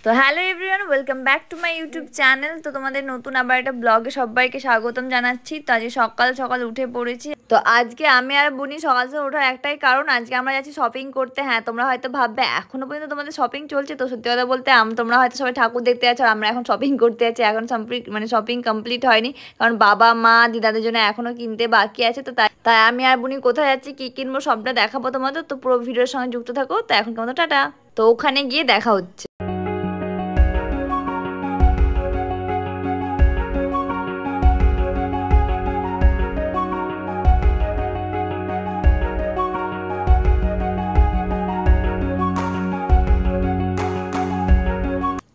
তো hello everyone, welcome back to my YouTube channel. তো তোমাদের নতুন আবার একটা ব্লগে সবাইকে স্বাগতম জানাচ্ছি। তো আজকে সকাল সকাল উঠে পড়েছি। তো আজকে আমি আর বুনি সকাল সকাল ওঠার একটাই কারণ, আজকে আমরা যাচ্ছি শপিং করতে। হ্যাঁ, তোমরা হয়তো ভাববে এখনো পর্যন্ত তোমাদের শপিং চলছে। তো সত্যি কথা বলতে তোমরা হয়তো সবাই ঠাকুর দেখতে যাচ্ছ, আর আমরা এখন শপিং করতে যাচ্ছি। এখন শপিং কমপ্লিট হয়নি, কারণ বাবা মা দিদাদের জন্য এখনো কিনতে বাকি আছে। তো তাই তাই আমি আর বুনি কোথায় যাচ্ছি, কি কিনবো সবটা দেখাবো তোমাদের। তো পুরো ভিডিওর সঙ্গে যুক্ত থাকো। তো এখন কেমন টাটা। তো ওখানে গিয়ে দেখা হচ্ছে।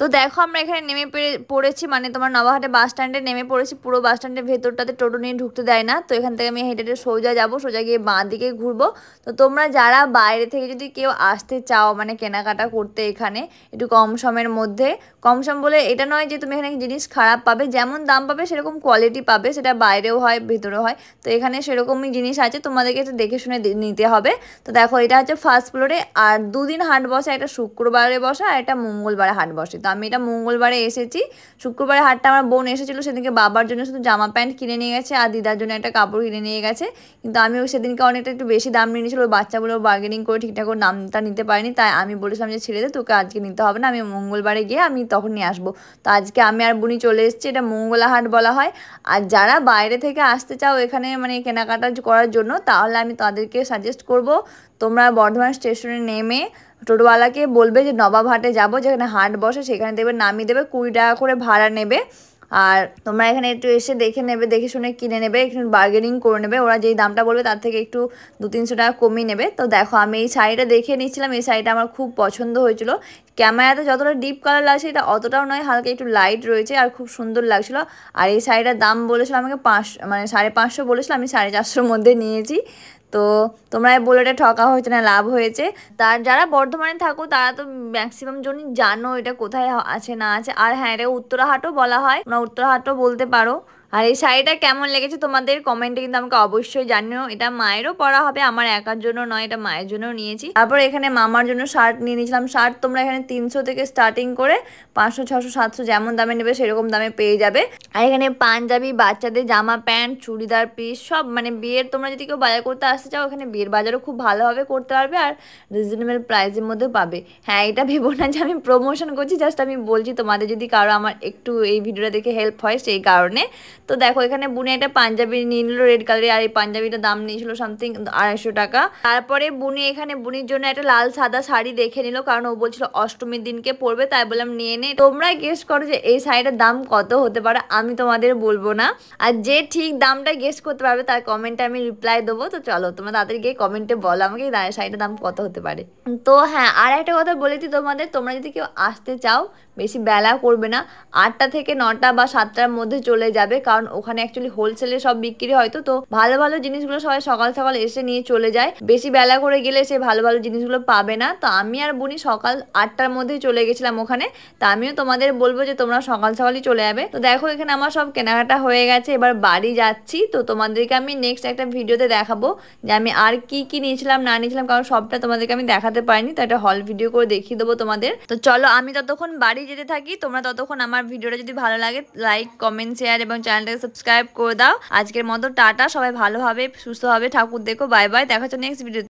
তো দেখো আমরা এখানে নেমে পড়েছি, মানে তোমার নবাহাটে বাস স্ট্যান্ডে নেমে পড়েছি। পুরো বাস স্ট্যান্ডের ভেতরটাতে টোটো নিয়ে ঢুকতে দেয় না। তো এখান থেকে আমি হেঁটে হেঁটে সোজা যাবো, সোজা গিয়ে বাঁ দিকে ঘুরবো। তো তোমরা যারা বাইরে থেকে যদি কেউ আসতে চাও, মানে কেনাকাটা করতে এখানে একটু কম সমের মধ্যে, কম সম বলে এটা নয় যে তুমি এখানে জিনিস খারাপ পাবে, যেমন দাম পাবে সেরকম কোয়ালিটি পাবে, সেটা বাইরেও হয় ভেতরেও হয়। তো এখানে সেরকমই জিনিস আছে, তোমাদেরকে একটু দেখে শুনে নিতে হবে। তো দেখো এটা হচ্ছে ফার্স্ট ফ্লোরে, আর দুদিন হাট বসে, একটা শুক্রবারে বসে আর একটা মঙ্গলবারে হাট বসে। তো আমি এটা মঙ্গলবারে এসেছি। শুক্রবারে হাটটা আমার বোন এসেছিলো, সেদিনকে বাবার জন্য শুধু জামা প্যান্ট কিনে নিয়ে গেছে আর দিদার জন্য একটা কাপড় কিনে নিয়ে গেছে। কিন্তু আমি ওই সেদিনকে অনেকটা একটু বেশি দাম নিয়ে নিয়েছিল, ওই বাচ্চাগুলো বার্গেনিং করে ঠিকঠাক করে দামটা নিতে পারিনি। তাই আমি বলেছিলাম যে ছেড়ে দে, তোকে আজকে নিতে হবে না, আমি মঙ্গলবারে গিয়ে আমি তখন নিয়ে আসবো। তো আজকে আমি আর বুনি চলে এসেছি, এটা মঙ্গলা হাট বলা হয়। আর যারা বাইরে থেকে আসতে চাও এখানে মানে কেনাকাটা করার জন্য, তাহলে আমি তাদেরকে সাজেস্ট করব তোমরা বর্ধমান স্টেশনে নেমে টোটোওয়ালাকে বলবে যে নবাবহাটে যাবো, যেখানে হাট বসে, সেখানে দেবে, নামিয়ে দেবে, 20 টাকা করে ভাড়া নেবে। আর তোমরা এখানে একটু এসে দেখে নেবে, দেখে শুনে কিনে নেবে, একটু বার্গেনিং করে নেবে। ওরা যেই দামটা বলবে তার থেকে একটু 200-300 টাকা কমিয়ে নেবে। তো দেখো আমি এই শাড়িটা দেখে নিচ্ছিলাম, এই শাড়িটা আমার খুব পছন্দ হয়েছিল। ক্যামেরাতে যতটা ডিপ কালার লাগছে এটা অতটাও নয়, হালকা একটু লাইট রয়েছে আর খুব সুন্দর লাগছিলো। আর এই শাড়িটার দাম বলেছিল আমাকে 550 বলেছিল, আমি 450-র মধ্যে নিয়েছি। তো তোমরা বলে এটা ঠকা হয়েছে না লাভ হয়েছে। তার যারা বর্ধমানে থাকো তারা তো ম্যাক্সিমাম জনই জানো এটা কোথায় আছে না আছে। আর হ্যাঁ, এটা উত্তরাহাটও বলা হয়, তোমরা উত্তরাহাটও বলতে পারো। আর এই শাড়িটা কেমন লেগেছে তোমাদের কমেন্টে কিন্তু আমাকে অবশ্যই জানিও। এটা মায়েরও পরা হবে, আমার একার জন্য নয়, এটা মায়ের জন্য নিয়েছি। তারপর এখানে মামার জন্য শার্ট নিয়ে নিয়েছিলাম। শার্ট তোমরা এখানে 300 থেকে স্টার্টিং করে 500, 600, 700 যেমন দামে নেবে সেরকম দামে পেয়ে যাবে। আর এখানে পাঞ্জাবি, বাচ্চাদের জামা প্যান্ট, চুড়িদার পিস সব, মানে বিয়ের তোমরা যদি কেউ বাজার করতে আসতে চাও এখানে বিয়ের বাজারও খুব ভালোভাবে করতে পারবে আর রিজনেবল প্রাইসের মধ্যে পাবে। হ্যাঁ, এটা ভেবো না যে আমি প্রমোশন করছি, জাস্ট আমি বলছি তোমাদের যদি কারো আমার একটু এই ভিডিওটা দেখে হেল্প হয় সেই কারণে। তো দেখো এখানে বুনি একটা পাঞ্জাবি নিয়ে নিল রেড কালারের, আর এই পাঞ্জাবিটার দাম নিয়েছিল সামথিং 250 টাকা। তারপরে বুনি এখানে বুনির জন্য একটা লাল সাদা শাড়ি দেখে নিল, কারণ ও বলছিল অষ্টমীর দিনকে পরবে, তাই বললাম নিয়ে নে। তোমরা গেস করো যে এই শাড়িটার দাম কত হতে পারে, আমি তোমাদের বলবো না। আর যে ঠিক দামটা গেস করতে পারবে তার কমেন্টে আমি রিপ্লাই দেবো। তো চলো তোমরা তাদের গিয়ে কমেন্টে বলো আমাকে শাড়িটার দাম কত হতে পারে। তো হ্যাঁ, আর একটা কথা বলে দিই তোমাদের, তোমরা যদি কেউ আসতে চাও বেশি বেলা করবে না, 8টা থেকে 9টা বা 7টার মধ্যে চলে যাবে, কারণ ওখানে অ্যাকচুয়ালি হোলসেলে সব বিক্রি হয়। তো ভালো ভালো জিনিসগুলো সবাই সকাল সকাল এসে নিয়ে চলে যায়, বেশি বেলা করে গেলে সে ভালো ভালো জিনিসগুলো পাবে না। তো আমি আর বুনি সকাল 8টার মধ্যেই চলে গেছিলাম ওখানে। তা আমিও তোমাদের বলবো যে তোমরা সকাল সকালই চলে যাবে। তো দেখো এখানে আমার সব কেনাকাটা হয়ে গেছে, এবার বাড়ি যাচ্ছি। তো তোমাদেরকে আমি নেক্সট একটা ভিডিওতে দেখাবো যে আমি আর কি কি নিয়েছিলাম না নিয়েছিলাম, কারণ সবটা তোমাদেরকে আমি দেখাতে পারিনি। তো একটা হল ভিডিও করে দেখিয়ে দেবো তোমাদের। তো চলো আমি ততক্ষণ বাড়ি যেতে থাকি, তোমরা ততক্ষণ আমার ভিডিওটা যদি ভালো লাগে লাইক, কমেন্ট, শেয়ার এবং চ্যানেলটাকে সাবস্ক্রাইব করে দাও। আজকের মতো টাটা, সবাই ভালোভাবে সুস্থভাবে ঠাকুর দেখো, বাই বাই, দেখা হচ্ছে নেক্সট ভিডিও।